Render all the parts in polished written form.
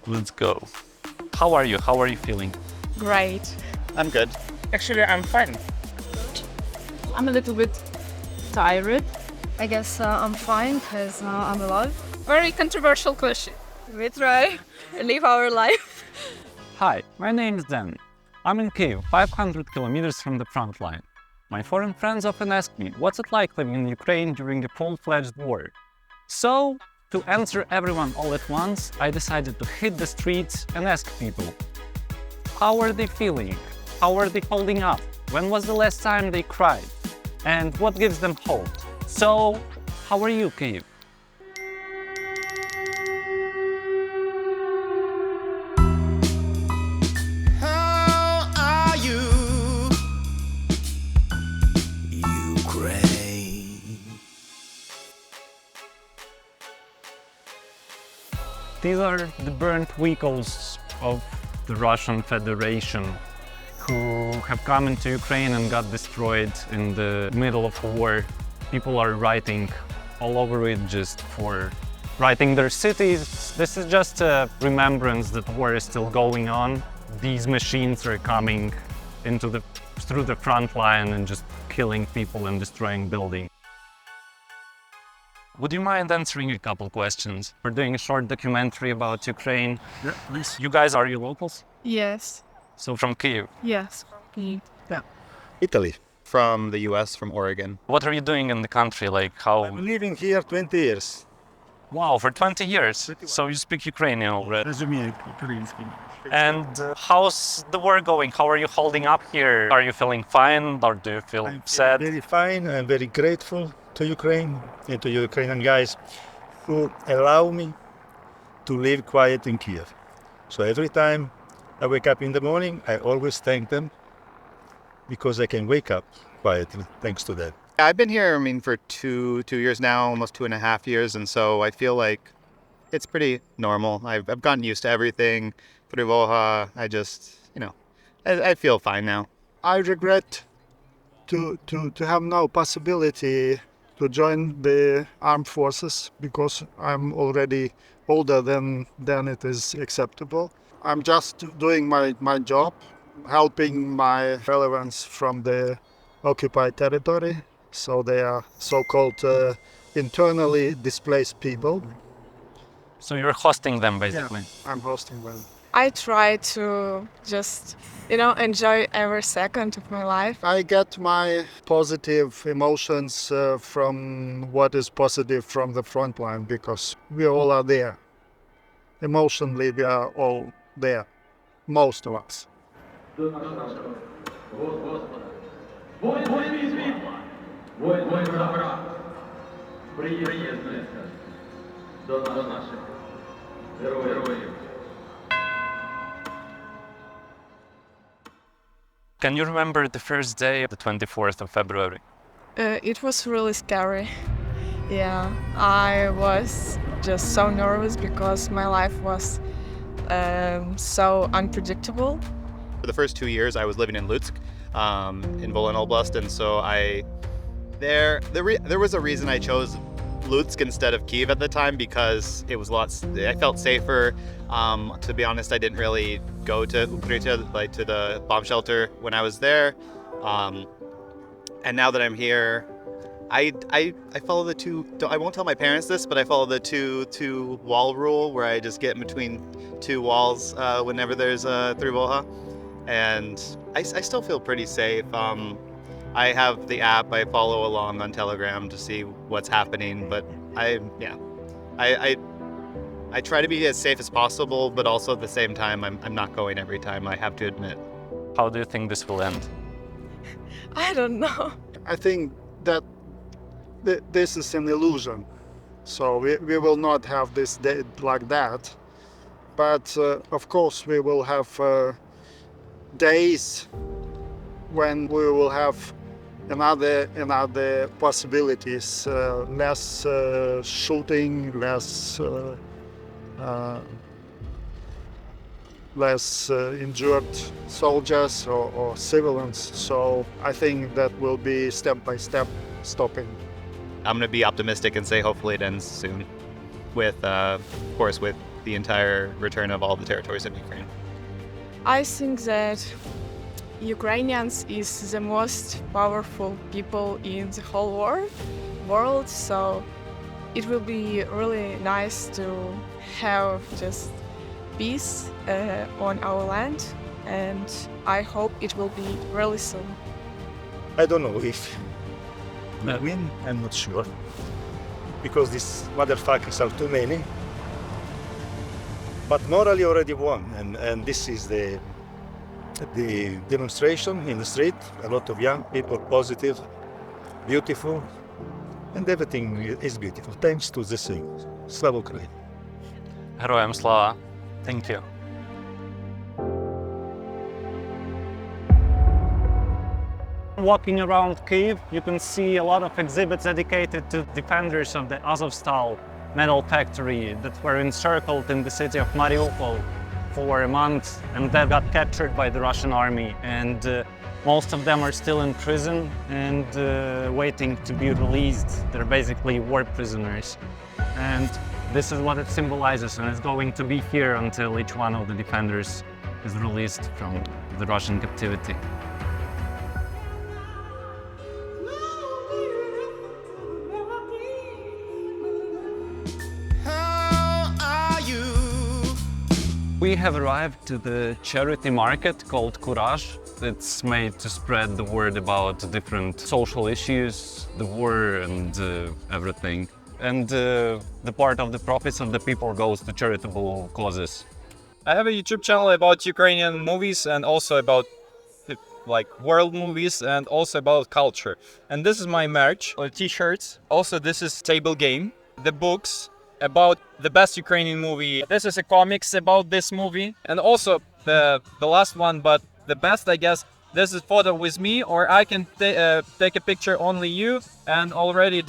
Let's go. How are you? How are you feeling? Great. I'm good. Actually, I'm fine. I'm a little bit tired. I guess I'm fine because I'm alive. Very controversial question. We try live our life. Hi, my name is Dan. I'm in Kyiv, 500 kilometers from the front line. My foreign friends often ask me, what's it like living in Ukraine during the full-fledged war? So, to answer everyone all at once, I decided to hit the streets and ask people, how are they feeling? How are they holding up? When was the last time they cried? And what gives them hope? So, how are you, Kyiv? How are you, Ukraine? These are the burnt vehicles of the Russian Federation who have come into Ukraine and got destroyed in the middle of a war. People are writing all over it just for writing their cities. This is just a remembrance that war is still going on. These machines are coming through the front line and just killing people and destroying buildings. Would you mind answering a couple questions? We're doing a short documentary about Ukraine. Yeah, please. You guys, are you locals? Yes. So from Kyiv. Yes. Italy. From the US, from Oregon. What are you doing in the country? Like how? I'm living here 20 years. Wow, for 20 years. So you speak Ukrainian already. Розумію український. And how's the war going? How are you holding up here? Are you feeling fine or do you feel I'm sad? very fine. I'm very grateful to Ukraine and to Ukrainian guys who allow me to live quiet in Kyiv. So every time I wake up in the morning, I always thank them because I can wake up quietly thanks to them. I've been here, for two years now, almost 2.5 years, and so I feel like it's pretty normal. I've gotten used to everything. Trivoha, I feel fine now. I regret to have no possibility to join the armed forces because I'm already older than it is acceptable. I'm just doing my job, helping my relatives from the occupied territory. So they are so-called internally displaced people. So you're hosting them basically. Yeah, I'm hosting them. I try to just, enjoy every second of my life. I get my positive emotions from what is positive from the front line because we all are there. Emotionally, we are all there, most of us. Can you remember the first day, the 24th of February? It was really scary. Yeah, I was just so nervous because my life was so unpredictable. For the first 2 years, I was living in Lutsk, in Volyn Oblast, and so there was a reason I chose Lutsk instead of Kyiv at the time because it was I felt safer. To be honest, I didn't really go to Ukrytia, like to the bomb shelter when I was there. And now that I'm here, I follow the I won't tell my parents this, but I follow the two wall rule where I just get in between two walls whenever there's a Trivoha. And I still feel pretty safe. I have the app, I follow along on Telegram to see what's happening, but I try to be as safe as possible, but also at the same time, I'm not going every time, I have to admit. How do you think this will end? I don't know. I think that this is an illusion. So we will not have this day like that. But of course, we will have days when we will have another possibilities, less shooting, less injured soldiers or civilians. So I think that will be step by step stopping. I'm going to be optimistic and say hopefully it ends soon with, of course, with the entire return of all the territories in Ukraine? I think that Ukrainians is the most powerful people in the whole world, so it will be really nice to have just peace on our land, and I hope it will be really soon. I don't know if we win, I'm not sure. Because these motherfuckers are too many. But morally already won, and this is the demonstration in the street. A lot of young people, positive, beautiful, and everything is beautiful, thanks to the same. Slava Ukraini. Героям слава. Thank you. Walking around Kyiv, you can see a lot of exhibits dedicated to defenders of the Azovstal metal factory that were encircled in the city of Mariupol for a month and that got captured by the Russian army. And most of them are still in prison and waiting to be released. They're basically war prisoners. And this is what it symbolizes, and it's going to be here until each one of the defenders is released from the Russian captivity. How are you? We have arrived to the charity market called KURAZH. It's made to spread the word about different social issues, the war and everything. And the part of the profits of the people goes to charitable causes. I have a YouTube channel about Ukrainian movies and also about like world movies and also about culture. And this is my merch, or t-shirts. Also, this is table game, the books about the best Ukrainian movie. This is a comics about this movie. And also the last one, but the best, I guess, this is photo with me, or I can take a picture only you and already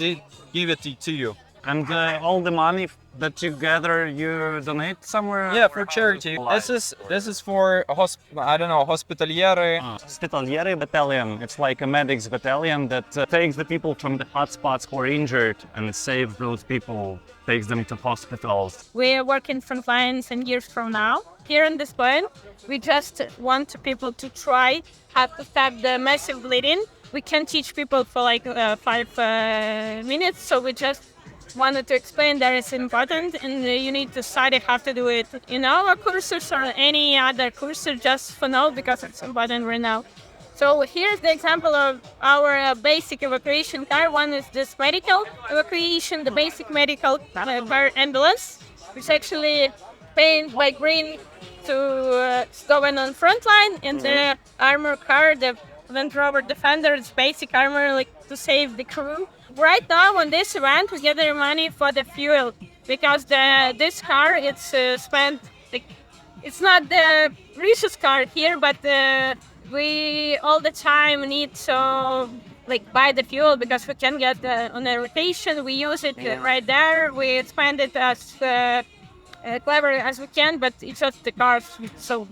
give it to you. And all the money that you gather, you donate somewhere? Yeah, for charity. This is for hospitaliere. Hospitaliere Battalion. It's like a medics battalion that takes the people from the hotspots who are injured and saves those people, takes them to hospitals. We work in front lines and years from now. Here in this point, we just want people to try how to stop the massive bleeding. We can teach people for like 5 minutes, so we just wanted to explain that it's important and you need to study how to do it in our courses or any other courses just for now because it's important right now. So here's the example of our basic evacuation car. One is this medical evacuation, the basic medical car ambulance, which actually painted by green to going on front line, and the armor car, the Land Rover Defender, it's basic armor like to save the crew. Right now on this event we gather money for the fuel because this car it's spent it's not the richest car here, but we all the time need to like buy the fuel because we can get on a rotation. We use it right there. We spend it as clever as we can, but it's just the cars. So.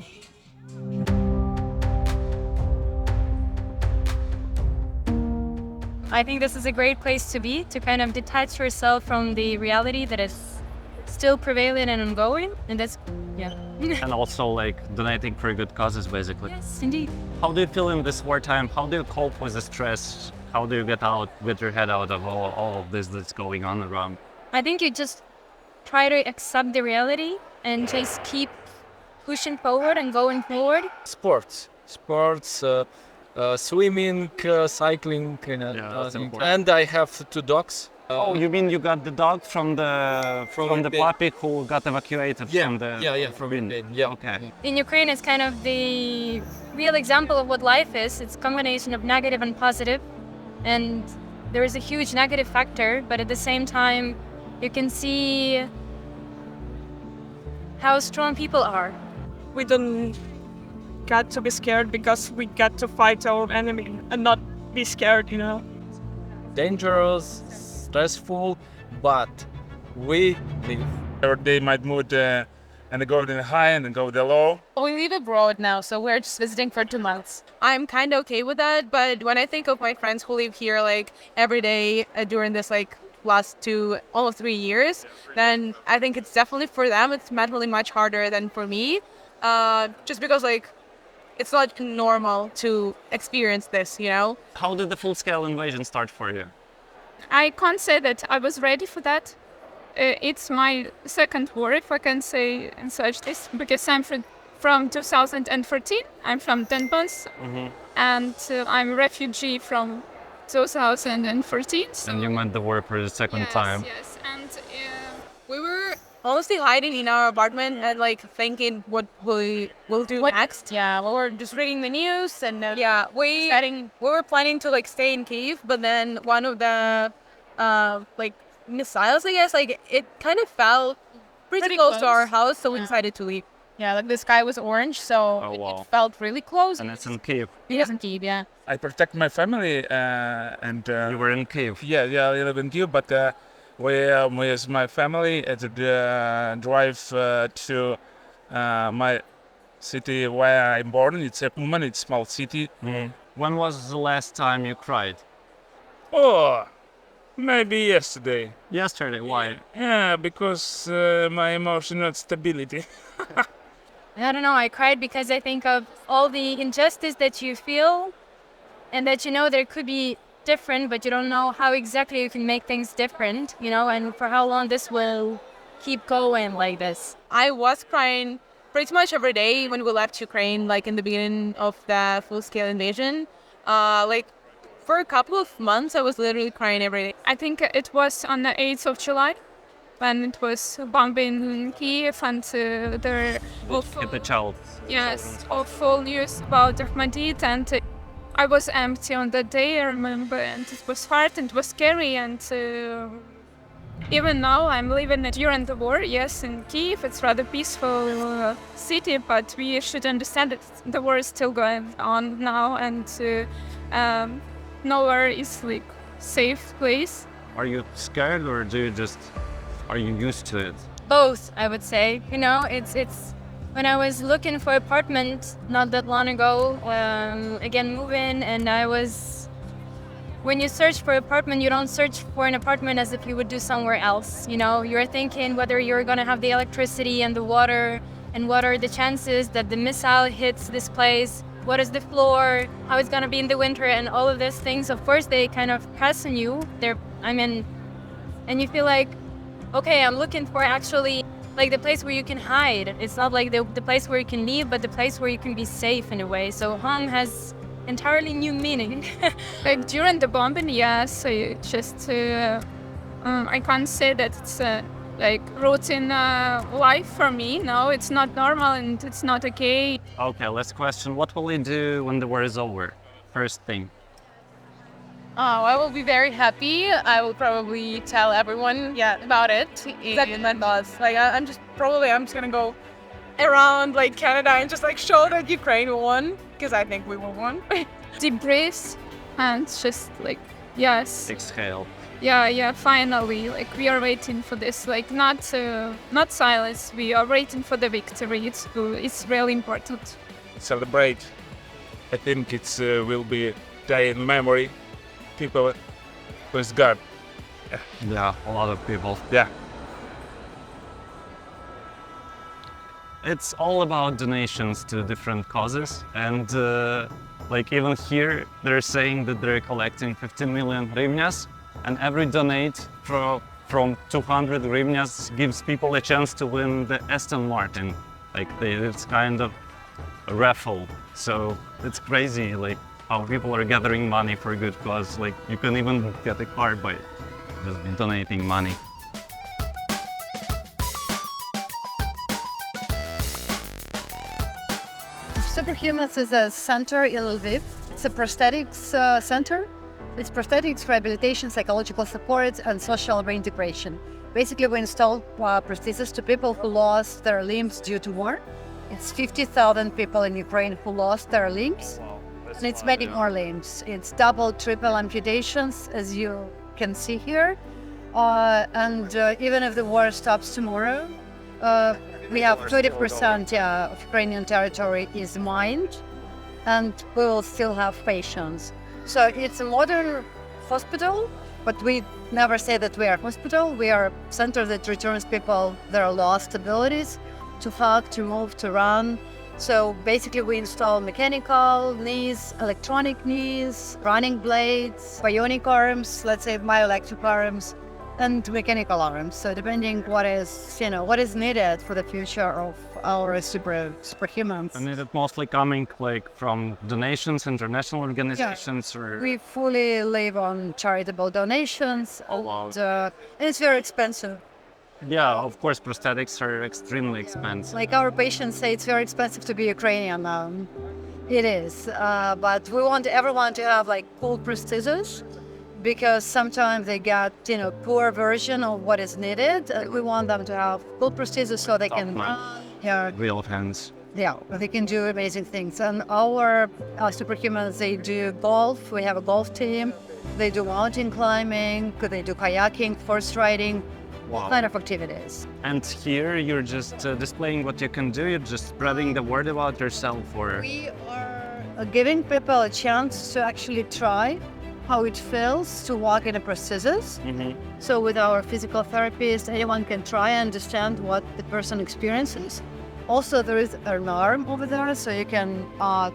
I think this is a great place to be, to kind of detach yourself from the reality that is still prevalent and ongoing, and that's, yeah. And also like donating for good causes, basically. Yes, indeed. How do you feel in this wartime? How do you cope with the stress? How do you get your head out of all of this that's going on around? I think you just try to accept the reality and just keep pushing forward and going forward. Sports, swimming, cycling, and I have 2 dogs. Oh, you mean you got the dog from the puppy who got evacuated from the... Yeah, from Ukraine. Yeah, okay. In Ukraine, it's kind of the real example of what life is. It's a combination of negative and positive, and there is a huge negative factor, but at the same time, you can see how strong people are. We don't got to be scared because we got to fight our enemy and not be scared, you know. Dangerous, stressful, but we live. Or they might move and go to the high and then go to the low. We live abroad now, so we're just visiting for 2 months. I'm kind of okay with that, but when I think of my friends who live here like every day during this like last 2, almost 3 years, then I think it's definitely for them, it's mentally much harder than for me. Just because like, it's not normal to experience this, you know? How did the full-scale invasion start for you? I can't say that I was ready for that. It's my second war, if I can say and such this, because I'm from 2014. I'm from Donbass, and I'm a refugee from 2014. So And you met the war for the second time. Yes, and We were honestly hiding in our apartment and like thinking what we will do next. Yeah, we were just reading the news and we were planning to like stay in Kyiv, but then one of the like missiles, I guess, like it kind of fell pretty close to our house, so we decided to leave. Yeah, like the sky was orange, so it felt really close. And it's in Kyiv. Yes, in Kyiv, yeah. I protect my family and You were in Kyiv. yeah, I live in Kyiv, but we with my family at the drive to my city where I'm born. It's Superhumans, it's small city. When was the last time you cried? Oh, maybe yesterday. Yesterday, why? Yeah, because my emotional stability. I don't know, I cried because I think of all the injustice that you feel and that you know there could be different, but you don't know how exactly you can make things different, you know, and for how long this will keep going like this. I was crying pretty much every day when we left Ukraine, like in the beginning of the full-scale invasion. Like for a couple of months, I was literally crying every day. I think it was on the 8th of July when it was bombing in Kyiv, and there Hit the child. yes, awful news about Ahmadid, and I was empty on that day, I remember, and it was hard and it was scary, and even now I'm living during the war, yes, in Kyiv. It's rather peaceful city, but we should understand that the war is still going on now, and nowhere is like safe place. Are you scared or are you used to it? Both, I would say. You know, it's when I was looking for apartment not that long ago, again moving, and when you search for apartment, you don't search for an apartment as if you would do somewhere else. You know, you're thinking whether you're gonna have the electricity and the water, and what are the chances that the missile hits this place, what is the floor, how it's gonna be in the winter, and all of these things. Of course, they kind of press on you. And you feel like, okay, I'm looking for actually like the place where you can hide. It's not like the place where you can leave, but the place where you can be safe in a way. So home has entirely new meaning. Like during the bombing, yes, I just I can't say that it's like routine life for me. No, it's not normal and it's not okay. Okay, last question. What will you do when the war is over? First thing. Oh, I will be very happy. I will probably tell everyone, about it. In my thoughts. Like, I'm just gonna go around like Canada and just like show that Ukraine won, because I think we will won. Deep breath and just like, yes. Exhale. Yeah, finally, like we are waiting for this, like not silence, we are waiting for the victory. It's really important. Celebrate. I think it's will be day in memory. People with God. Yeah, a lot of people. Yeah. It's all about donations to different causes, and like even here they're saying that they're collecting 15 million hryvnias, and every donate from 200 hryvnias gives people a chance to win the Aston Martin. Like it's kind of a raffle, so it's crazy like how people are gathering money for a good cause. Like you can even get a car by just donating money. Superhumans is a center in Lviv. It's a prosthetics center. It's prosthetics, rehabilitation, psychological support, and social reintegration. Basically, we install prostheses to people who lost their limbs due to war. It's 50,000 people in Ukraine who lost their limbs. And it's many more limbs. It's double, triple amputations, as you can see here. And even if the war stops tomorrow, we have 30% of Ukrainian territory is mined, and we will still have patients. So it's a modern hospital But we never say that we are a hospital. We are a center that returns people their lost abilities to hug, to move, to run. So basically we install mechanical knees, electronic knees, running blades, bionic arms, let's say myoelectric arms, and mechanical arms. So depending what is needed for the future of our superhumans. And is it mostly coming like from donations, international organizations, or? We fully live on charitable donations. Oh, wow. And it's very expensive. Yeah, of course, prosthetics are extremely expensive. Like our patients say, it's very expensive to be Ukrainian. It is, but we want everyone to have like cool prostheses, because sometimes they get poor version of what is needed. We want them to have cool prostheses so they can Real hands. Yeah, they can do amazing things. And our superhumans, they do golf. We have a golf team. They do mountain climbing. They do kayaking, horse riding. Wow. Kind of activities. And here you're just displaying what you can do. You're just spreading the word about yourself, or? We are giving people a chance to actually try how it feels to walk in a prosthesis. Mm-hmm. So with our physical therapist, anyone can try and understand what the person experiences. Also, there is an arm over there, so you can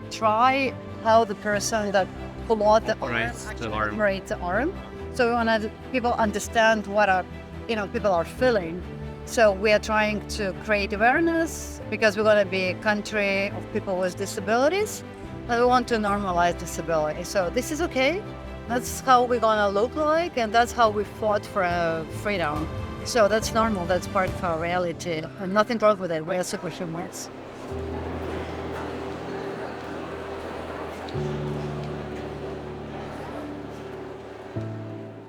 try how the person that pull out the arm operates the arm. So we want people understand what people are feeling. So we are trying to create awareness, because we're going to be a country of people with disabilities, and we want to normalize disability. So this is okay. That's how we're going to look like, and that's how we fought for freedom. So that's normal. That's part of our reality, and nothing wrong with it. We are superhumans.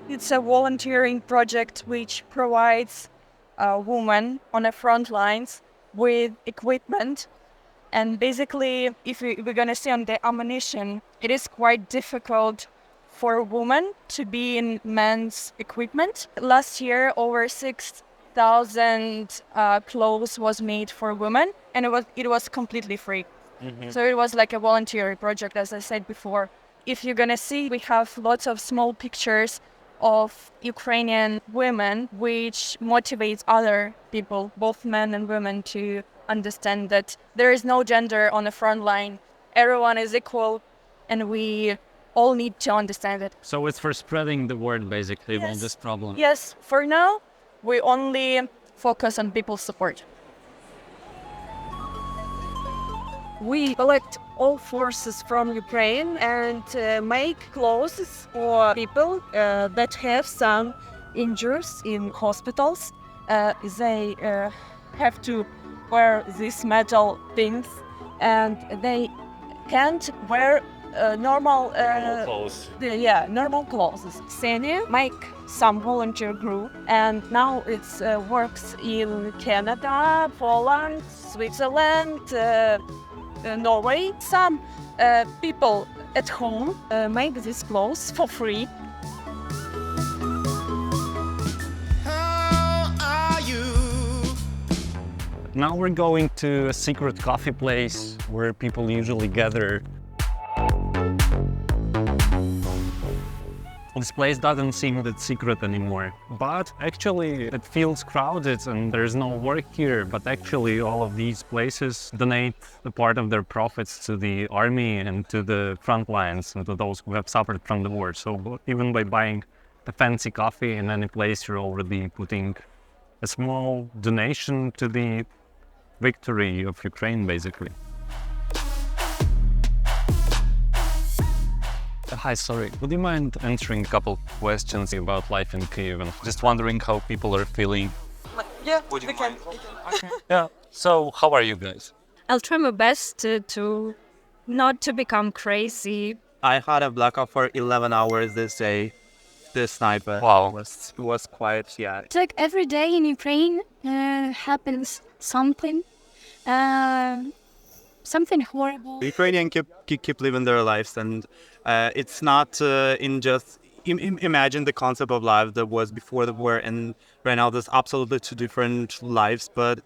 It's a volunteering project which provides women on the front lines with equipment. And basically, if we're going to see on the ammunition, it is quite difficult for women to be in men's equipment. Last year, over 6,000 clothes was made for women, and it was completely free. Mm-hmm. So it was like a voluntary project, as I said before. If you're going to see, we have lots of small pictures of Ukrainian women, which motivates other people, both men and women, to understand that there is no gender on the front line. Everyone is equal, and we all need to understand it. So it's for spreading the word, basically, about this problem. Yes, for now, we only focus on people's support. We collect all forces from Ukraine and make clothes for people that have some injuries in hospitals. They have to wear these metal things, and they can't wear normal clothes. Normal clothes. Senia make some volunteer group, and now it works in Canada, Poland, Switzerland, Norway. Some people at home make these clothes for free. How are you? Now we're going to a secret coffee place where people usually gather. This place doesn't seem that secret anymore, but actually it feels crowded and there's no work here, but actually all of these places donate a part of their profits to the army and to the front lines and to those who have suffered from the war. So even by buying a fancy coffee in any place, you're already putting a small donation to the victory of Ukraine, basically. Hi, sorry. Would you mind answering a couple questions about life in Kyiv? And just wondering how people are feeling. Yeah, would you mind? Yeah. So, how are you guys? I'll try my best to not to become crazy. I had a blackout for 11 hours this day. This night, but wow, it was quiet. Yeah. It's like every day in Ukraine happens something. Something horrible. The Ukrainians keep living their lives, and it's not in just imagine the concept of life that was before the war, and right now there's absolutely two different lives. But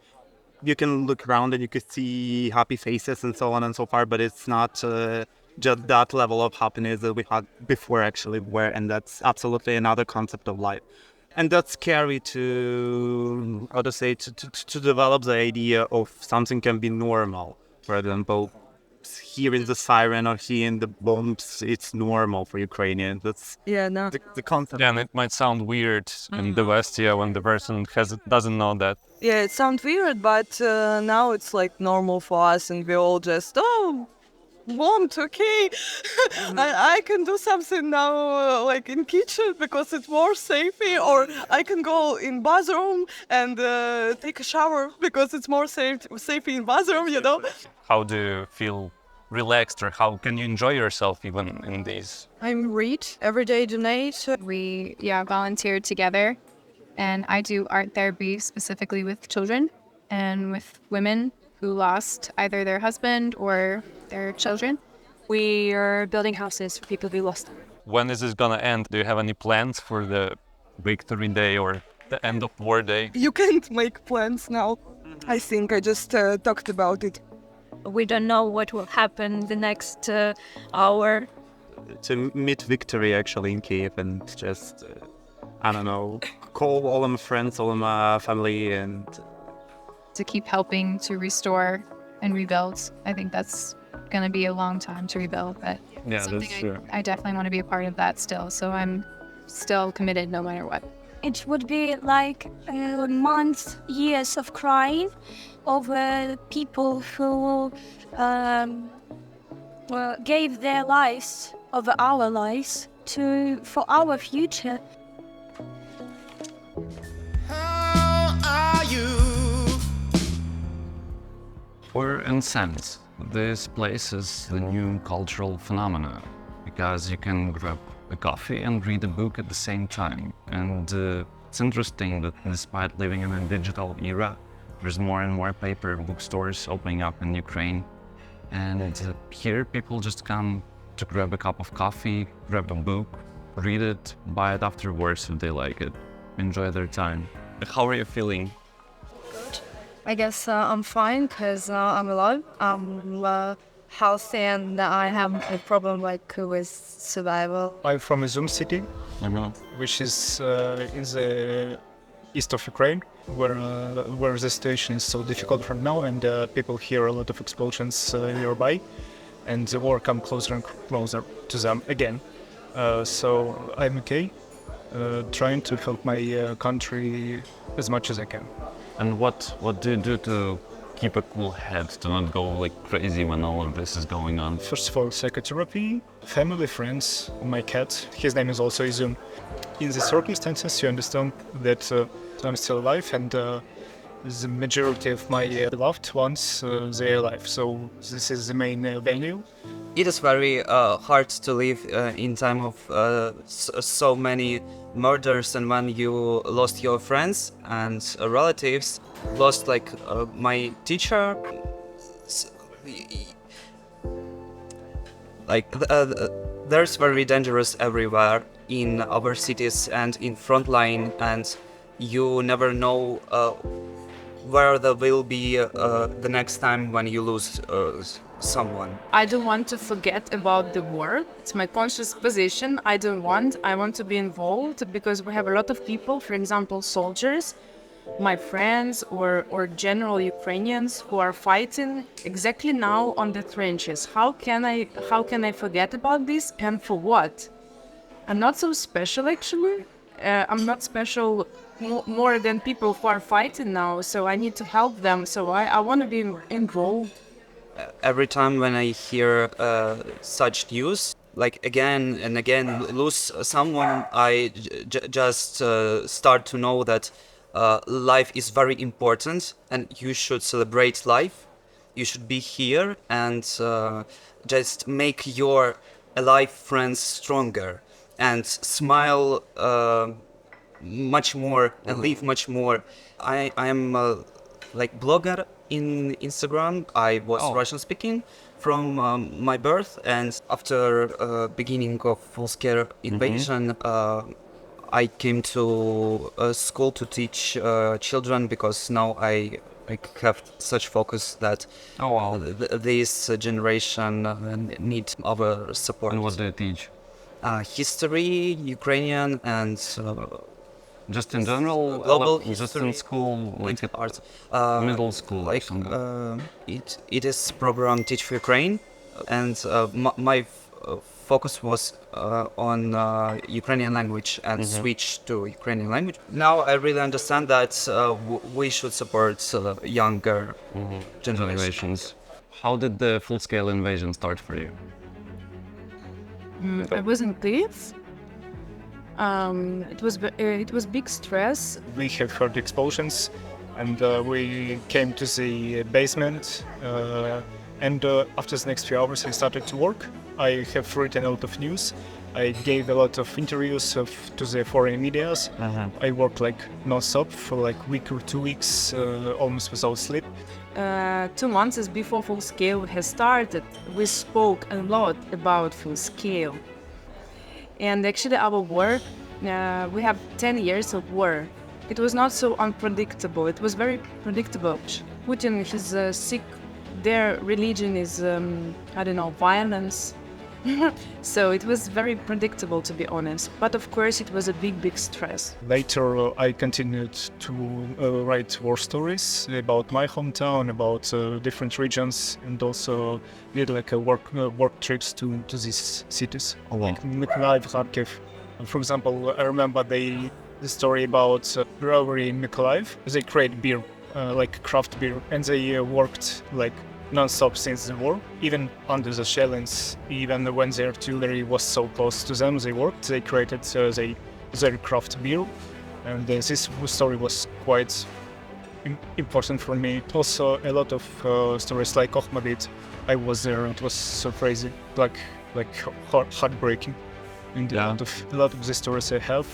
you can look around and you can see happy faces and so on and so far. But it's not just that level of happiness that we had before actually were, and that's absolutely another concept of life. And that's scary to, how to say, to develop the idea of something can be normal. For example, hearing the siren or hearing the bombs, it's normal for Ukrainians. That's the concept. Yeah, and it might sound weird in the West, when the person doesn't know that. Yeah, it sounds weird, but now it's like normal for us, and we all just, want, okay. I can do something now, like in kitchen, because it's more safer, or I can go in bathroom and take a shower because it's more safe in bathroom, How do you feel relaxed, or how can you enjoy yourself even in these? I'm read everyday donate. We volunteer together, and I do art therapy specifically with children and with women who lost either their husband or their children. We are building houses for people who lost them. When is this gonna end? Do you have any plans for the Victory Day or the end of War Day? You can't make plans now. I think I just talked about it. We don't know what will happen the next hour. To meet victory actually in Kyiv and just, I don't know, call all of my friends, all of my family, and To keep helping to restore and rebuild. I think that's going to be a long time to rebuild, but that's true. I definitely want to be a part of that still. So I'm still committed no matter what. It would be like months, years of crying over people who gave their lives over our lives for our future. How are you? Or in sense, this place is the new cultural phenomenon, because you can grab a coffee and read a book at the same time. And it's interesting that despite living in a digital era, there's more and more paper bookstores opening up in Ukraine. And here people just come to grab a cup of coffee, grab a book, read it, buy it afterwards if they like it, enjoy their time. How are you feeling? I guess I'm fine because I'm alive. I'm healthy and I have a problem with survival. I'm from Izum city, which is in the east of Ukraine, where the situation is so difficult right now, and people hear a lot of explosions nearby, and the war comes closer and closer to them again. So I'm okay, trying to help my country as much as I can. And what do you do to keep a cool head, to not go like crazy when all of this is going on? First of all, psychotherapy, family, friends, my cat, his name is also Izum. In the circumstances, you understand that I'm still alive, and the majority of my beloved ones, they're alive. So this is the main value. It is very hard to live in time of so many murders, and when you lost your friends and relatives, lost like my teacher, like there's very dangerous everywhere in our cities and in front line, and you never know where there will be the next time when you lose someone. I don't want to forget about the war. It's my conscious position. I want to be involved because we have a lot of people, for example, soldiers, my friends or general Ukrainians who are fighting exactly now on the trenches. How can I forget about this, and for what? I'm not so special actually. I'm not special more than people who are fighting now, so I need to help them. So I want to be involved. Every time when I hear such news, like again and again lose someone, I just start to know that life is very important and you should celebrate life. You should be here and just make your alive friends stronger and smile much more and live much more. I am like blogger in Instagram. I was Russian speaking from my birth, and after beginning of full-scale invasion, I came to school to teach children because now I like have such focus that this generation need our support. And what do you teach? History, Ukrainian, and just in general, global just history, in school, like arts, middle school, like it is program Teach for Ukraine, and my focus was on Ukrainian language and switch to Ukrainian language. Now I really understand that we should support younger generations. How did the full-scale invasion start for you? I was in Kyiv. It was big stress. We have heard explosions, and we came to the basement. And after the next few hours, I started to work. I have written a lot of news. I gave a lot of interviews to the foreign medias. I worked like non-stop for like a week or 2 weeks, almost without sleep. 2 months before full scale has started, we spoke a lot about full scale. And actually our war, we have 10 years of war. It was not so unpredictable. It was very predictable. Putin is sick. Their religion is, I don't know, violence. So it was very predictable, to be honest. But of course, it was a big stress. Later, I continued to write war stories about my hometown, about different regions, and also did like a work trips to these cities, like Mykolaiv, Kharkiv. For example, I remember the story about brewery in Mykolaiv. They create beer, like craft beer, and they worked like non-stop since the war, even under the shellings, even when the artillery was so close to them, they worked, they created their craft beer, and this story was quite important for me. Also, a lot of stories like Okhmadit, I was there, it was so crazy, like heartbreaking. And a lot of the stories I have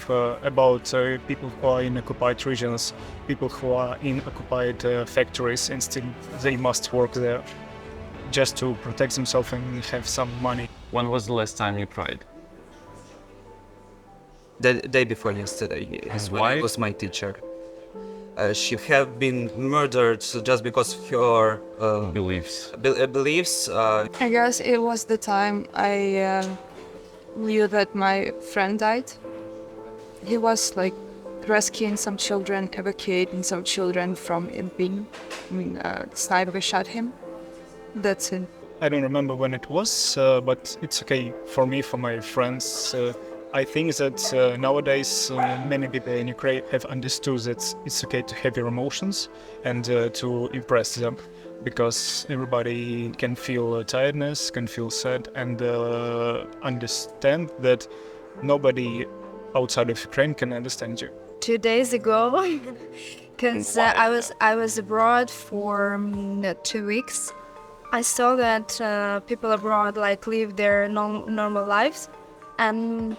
about people who are in occupied regions, people who are in occupied factories, and still they must work there just to protect themselves and have some money. When was the last time you cried? The day before yesterday. His wife was my teacher. She have been murdered just because of her beliefs. I guess it was the time I knew that my friend died. He was like rescuing some children, evacuating some children from being, the sniper shot him. That's it. I don't remember when it was, but it's okay for me, for my friends. I think that nowadays many people in Ukraine have understood that it's okay to have your emotions and to impress them, because everybody can feel tiredness, can feel sad, and understand that nobody outside of Ukraine can understand you. 2 days ago, because I was abroad for 2 weeks, I saw that people abroad like live their normal lives, and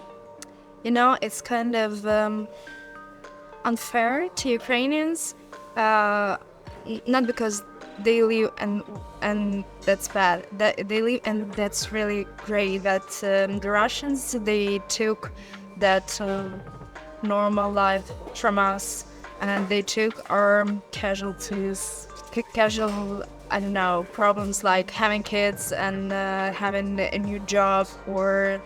it's kind of unfair to Ukrainians, not because they live and that's bad. That they live and that's really great. That the Russians, they took that normal life from us, and they took our casualties, I don't know, problems like having kids and having a new job or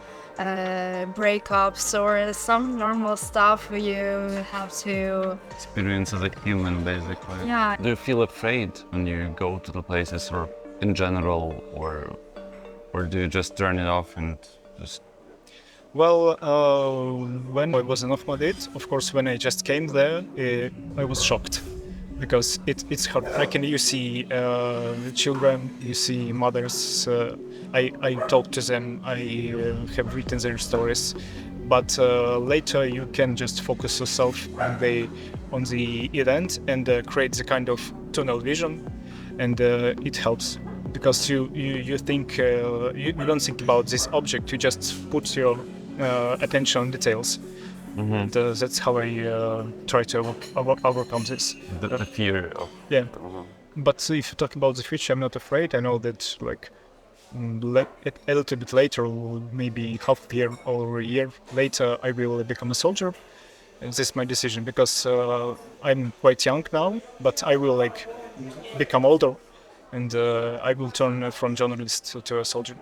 breakups or some normal stuff you have to experience as a human, basically. Yeah. Do you feel afraid when you go to the places, or in general, or do you just turn it off and just? Well, when I was in Okhmadit, of course, when I just came there, I was shocked, because it's heartbreaking. You see children, you see mothers. I talk to them, I have written their stories, but later you can just focus yourself on the event and create the kind of tunnel vision, and it helps, because you think you don't think about this object, you just put your attention on details. And that's how I try to overcome this. The fear of... Yeah. But if you talk about the future, I'm not afraid. I know that a little bit later, maybe half a year or a year later, I will become a soldier. And this is my decision, because I'm quite young now, but I will become older, and I will turn from journalist to a soldier.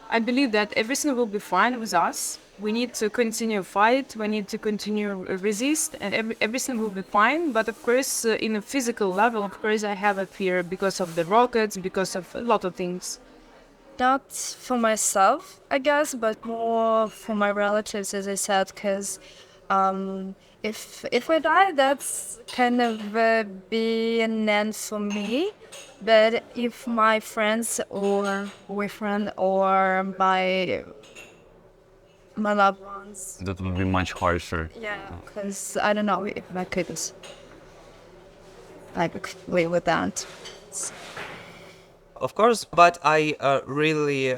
I believe that everything will be fine with us. We need to continue fight, we need to continue resist, and everything will be fine. But of course, in a physical level, of course, I have a fear because of the rockets, because of a lot of things. Not for myself, I guess, but more for my relatives, as I said, because if I die, that's kind of be an end for me. But if my friends or boyfriend or my loved ones, That would be much harsher. yeah, because I don't know if I could like live with that. Of course, but I really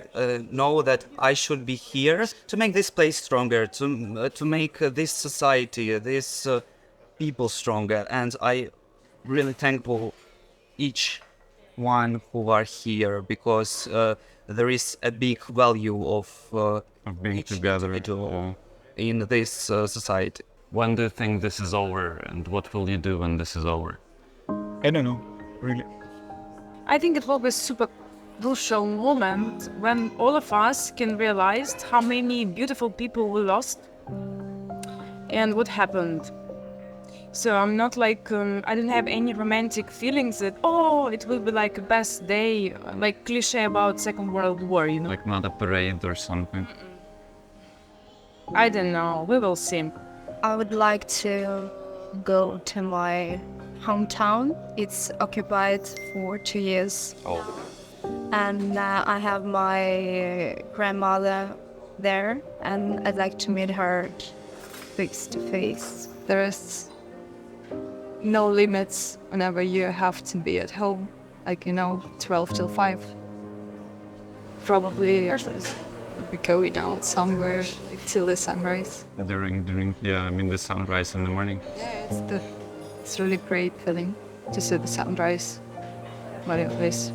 know that I should be here to make this place stronger, to make this society, this people stronger, and I really thankful each one who are here because there is a big value of being together in this society. When do you think this is over, and what will you do when this is over? I don't know, really. I think it will be a super crucial moment when all of us can realize how many beautiful people we lost and what happened. So I'm not like, I don't have any romantic feelings that, oh, it will be like a best day, like cliche about Second World War, you know? Like not a parade or something? I don't know, we will see. I would like to go to my hometown. It's occupied for 2 years. Oh. And I have my grandmother there, and I'd like to meet her face to face. There's no limits whenever you have to be at home, like, 12 till 5. Probably be going out somewhere till the sunrise. During the sunrise in the morning. Yeah, it's really great feeling to see the sunrise. What it is.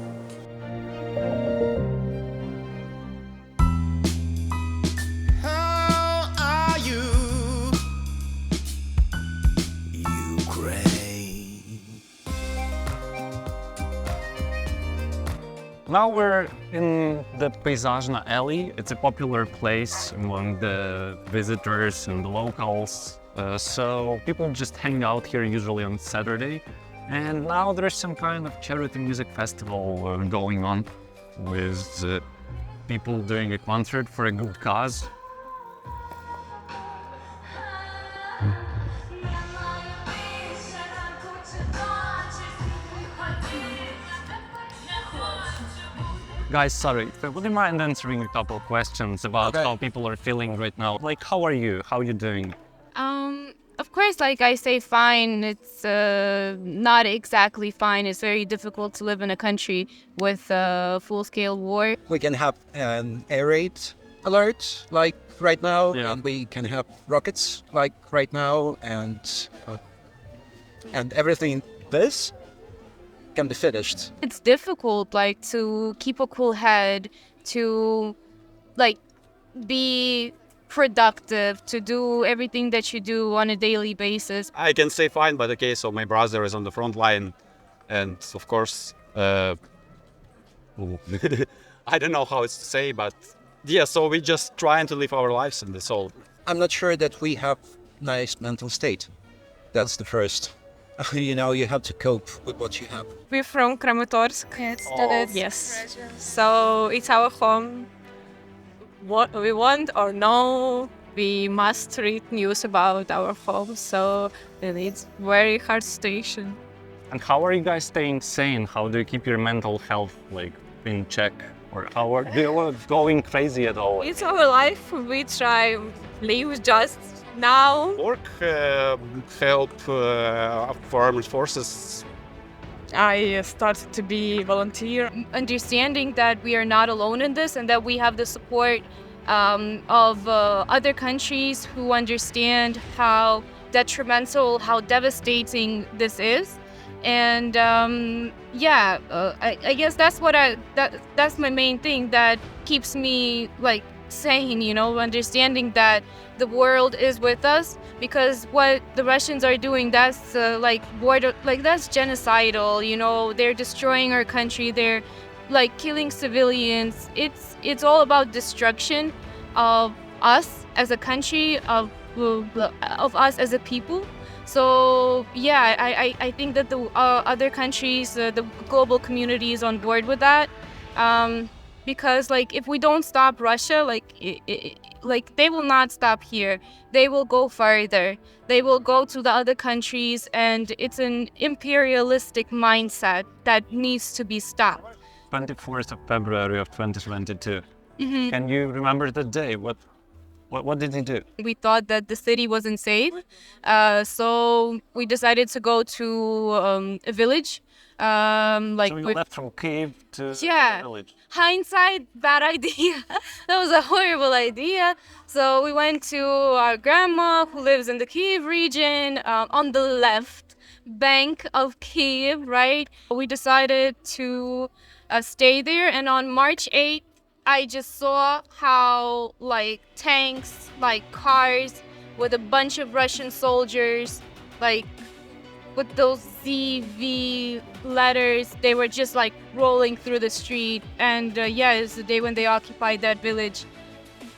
How are you, Ukraine? Now we're in the Peizazhna alley. It's a popular place among the visitors and the locals. So people just hang out here usually on Saturday. And now there's some kind of charity music festival going on with people doing a concert for a good cause. Guys, sorry, would you mind answering a couple of questions about how people are feeling right now? Like, how are you? How are you doing? Of course, like I say, fine. It's not exactly fine. It's very difficult to live in a country with a full-scale war. We can have an air raid alert, like right now, and we can have rockets, like right now, and everything. This can be finished. It's difficult, like, to keep a cool head, to, like, be productive, to do everything that you do on a daily basis. I can say fine, but okay, so my brother is on the front line, and of course, I don't know how it's to say, but yeah, so we just trying to live our lives in this all. I'm not sure that we have nice mental state. That's the first. You have to cope with what you have. We're from Kramatorsk. Yes. So it's our home. What we want or no, we must read news about our home. So it's very hard situation. And how are you guys staying sane? How do you keep your mental health in check? Or how are you going crazy at all? It's our life. We try live just now. Work, help for armed forces. I started to be volunteer. Understanding that we are not alone in this and that we have the support of other countries who understand how detrimental, how devastating this is. And I guess that's what that's my main thing that keeps me sane, you know, understanding that the world is with us, because what the Russians are doing, that's that's genocidal, you know, they're destroying our country, they're like killing civilians. It's all about destruction of us as a country, of us as a people. So yeah, I think that the other countries, the global community is on board with that, because like if we don't stop Russia, like they will not stop here. They will go farther. They will go to the other countries, and it's an imperialistic mindset that needs to be stopped. 24th of February of 2022. Mhm. Can you remember the day? What did he do? We thought that the city wasn't safe, so we decided to go to a village. So you left from Kyiv to the village. Hindsight, bad idea. That was a horrible idea. So we went to our grandma who lives in the Kyiv region, on the left bank of Kyiv, right? We decided to stay there, and on March 8th, I just saw how like tanks, like cars with a bunch of Russian soldiers, like with those ZV letters, they were just like rolling through the street. And yeah, it's the day when they occupied that village.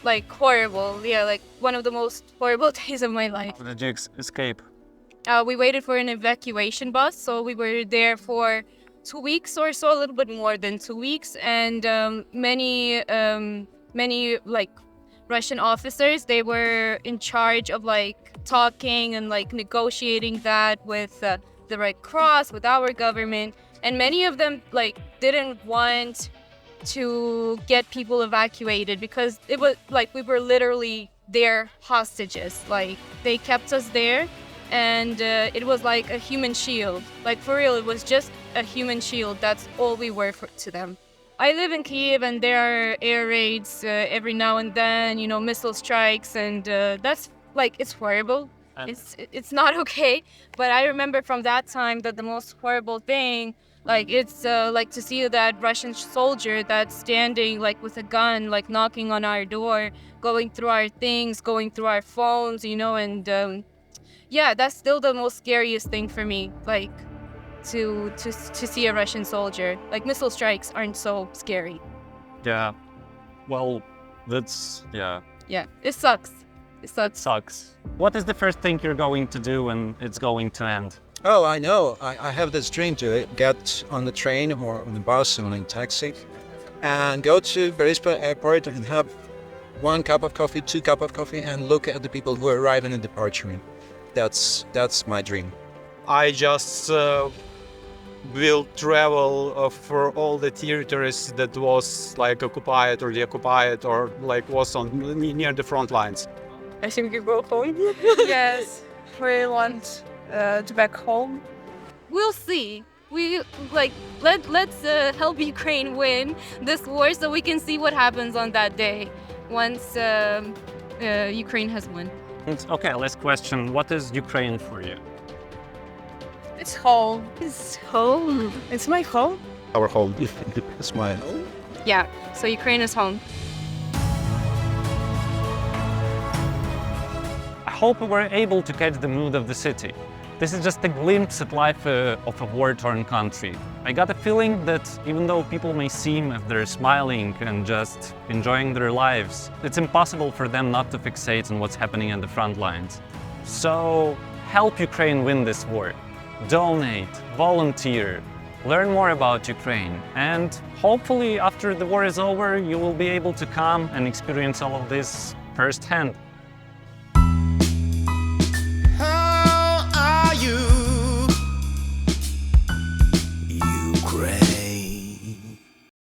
Like horrible, yeah, like one of the most horrible days of my life. How did you escape? We waited for an evacuation bus, so we were there for 2 weeks or so, a little bit more than 2 weeks, and many like Russian officers, they were in charge of like talking and like negotiating that with the Red Cross, with our government, and many of them like didn't want to get people evacuated because it was like we were literally their hostages. Like they kept us there, and it was like a human shield. Like for real, it was just a human shield. That's all we were to them. I live in Kyiv, and there are air raids every now and then, you know, missile strikes, and that's like, it's horrible. It's not okay. But I remember from that time that the most horrible thing, like it's like to see that Russian soldier that's standing like with a gun, like knocking on our door, going through our things, going through our phones, you know, and yeah, that's still the most scariest thing for me, like to see a Russian soldier. Like missile strikes aren't so scary. Yeah, well, that's, yeah. Yeah, it sucks. It sucks. What is the first thing you're going to do when it's going to end? Oh, I know. I have this dream to get on the train or on the bus or in a taxi and go to Borispa airport and have 1 cup of coffee, 2 cups of coffee, and look at the people who arrive in the departure room. That's my dream. I just will travel for all the territories that was like occupied or deoccupied or like was on near the front lines. I think we go home. Yes, we want to back home. We'll see. We like let's help Ukraine win this war so we can see what happens on that day once Ukraine has won. Okay, last question. What is Ukraine for you? It's home. It's home. It's my home. Our home. It's my home. Yeah, so Ukraine is home. I hope we were able to catch the mood of the city. This is just a glimpse at life of a war-torn country. I got a feeling that even though people may seem as they're smiling and just enjoying their lives, it's impossible for them not to fixate on what's happening at the front lines. So help Ukraine win this war. Donate, volunteer, learn more about Ukraine, and hopefully after the war is over, you will be able to come and experience all of this firsthand.